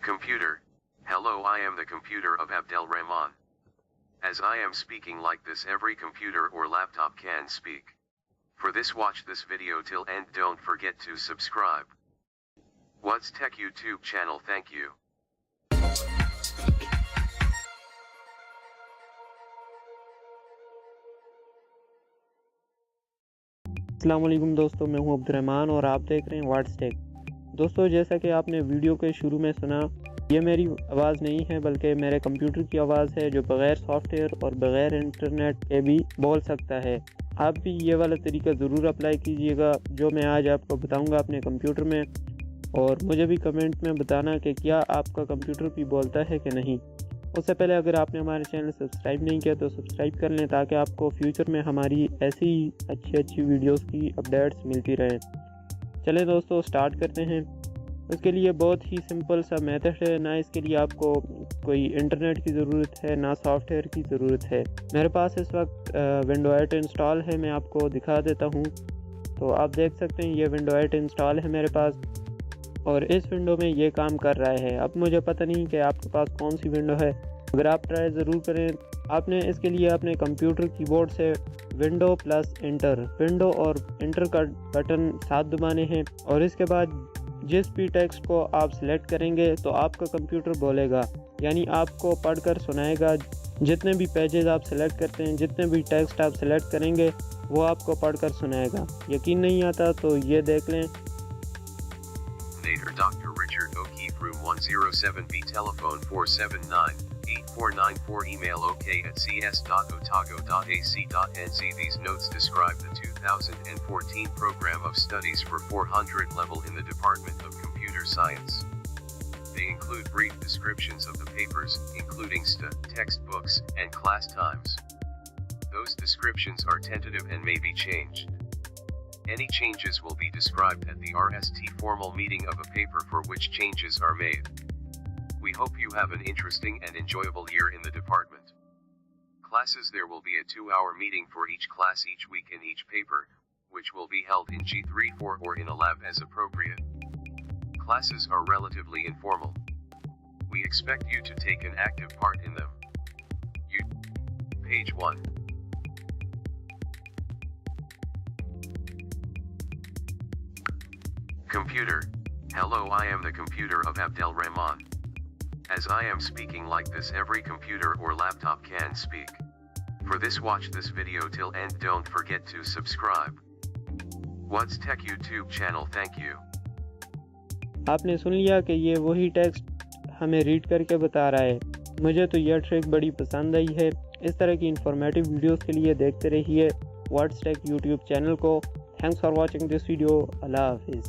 Computer. Hello, I am the computer of Abdel Rahman. As I am speaking like this, every computer or laptop can speak. For this, watch this video till end. Don't forget to subscribe. What's Tech YouTube channel. Thank you. अस्सलाम वालेकुम दोस्तों, मैं हूं अब्दुल रहमान और आप देख रहे हैं व्हाट्स टेक। दोस्तों, जैसा कि आपने वीडियो के शुरू में सुना, ये मेरी आवाज़ नहीं है बल्कि मेरे कंप्यूटर की आवाज़ है जो बग़ैर सॉफ्टवेयर और बग़ैर इंटरनेट के भी बोल सकता है। आप भी ये वाला तरीका ज़रूर अप्लाई कीजिएगा जो मैं आज आपको बताऊंगा अपने कंप्यूटर में, और मुझे भी कमेंट में बताना कि क्या आपका कंप्यूटर भी बोलता है कि नहीं। उससे पहले अगर आपने हमारे चैनल सब्सक्राइब नहीं किया तो सब्सक्राइब कर लें ताकि आपको फ्यूचर में हमारी ऐसी अच्छी वीडियोस की अपडेट्स मिलती रहें। चलें दोस्तों, स्टार्ट करते हैं। उसके लिए बहुत ही सिंपल सा मेथड है, ना इसके लिए आपको कोई इंटरनेट की ज़रूरत है ना सॉफ्टवेयर की ज़रूरत है। मेरे पास इस वक्त विंडो 8 इंस्टॉल है, मैं आपको दिखा देता हूँ। तो आप देख सकते हैं ये विंडो 8 इंस्टॉल है मेरे पास और इस विंडो में ये काम कर रहा है। अब मुझे पता नहीं कि आपके पास कौन सी विंडो है, अगर आप ट्राई ज़रूर करें। आपने इसके लिए अपने कंप्यूटर कीबोर्ड से विंडो प्लस इंटर, विंडो और इंटर का बटन साथ दबाने हैं और इसके बाद जिस भी टेक्स्ट को आप सिलेक्ट करेंगे तो आपका कंप्यूटर बोलेगा, यानी आपको पढ़कर सुनाएगा। जितने भी पेजेस आप सिलेक्ट करते हैं, जितने भी टेक्स्ट आप सिलेक्ट करेंगे वो आपको पढ़कर सुनाएगा। यकीन नहीं आता तो ये देख लें। Dr. Richard O'Keefe, room 107B, telephone 479-8494, email ok@cs.otago.ac.nz. These notes describe the 2014 program of studies for 400 level in the Department of Computer Science. They include brief descriptions of the papers, including textbooks, and class times. Those descriptions are tentative and may be changed. Any changes will be described at the RST formal meeting of a paper for which changes are made. We hope you have an interesting and enjoyable year in the department. Classes: there will be a 2-hour meeting for each class each week in each paper, which will be held in G3, 4 or in a lab as appropriate. Classes are relatively informal. We expect you to take an active part in them. Page 1. Computer. Hello, I am the computer of Abdel Rahman. As I am speaking like this, every computer or laptop can speak. For this, watch this video till end. Don't forget to subscribe. What's Tech YouTube channel. Thank you. आपने सुन लिया कि ये वही text हमें read करके बता रहा है। मुझे तो यह ट्रिक बड़ी पसंद आई है। इस तरह की इंफॉर्मेटिव वीडियोस के लिए देखते रहिए व्हाट्स टेक यूट्यूब चैनल को। Thanks for watching this video. अल्लाह हाफिज़।